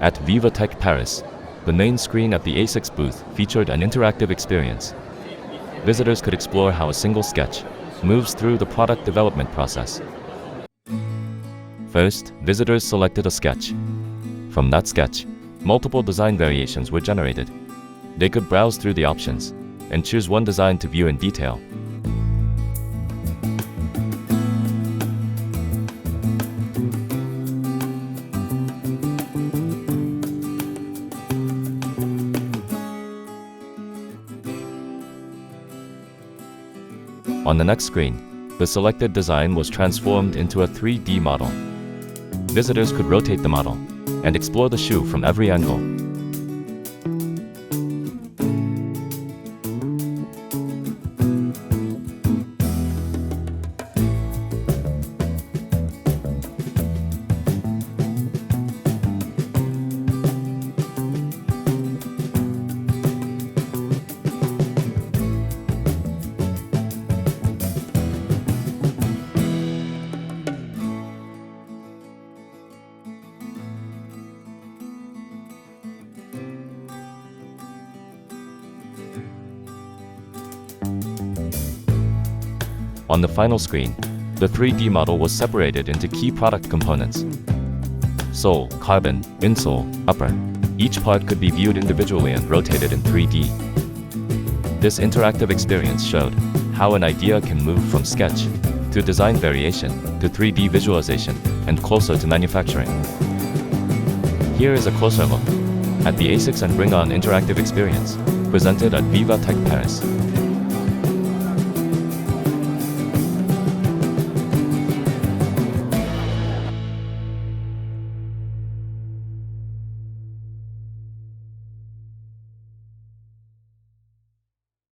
At VivaTech Paris, the main screen at the ASICS booth featured an interactive experience. Visitors could explore how a single sketch moves through the product development process. First, visitors selected a sketch. From that sketch, multiple design variations were generated. They could browse through the options and choose one design to view in detail. On the next screen, the selected design was transformed into a 3D model. Visitors could rotate the model and explore the shoe from every angle. On the final screen, the 3D model was separated into key product components: sole, carbon, insole, upper. Each part could be viewed individually and rotated in 3D. This interactive experience showed how an idea can move from sketch to design variation to 3D visualization and closer to manufacturing. Here is a closer look at the ASICS and VRINGON interactive experience presented at VivaTech Paris.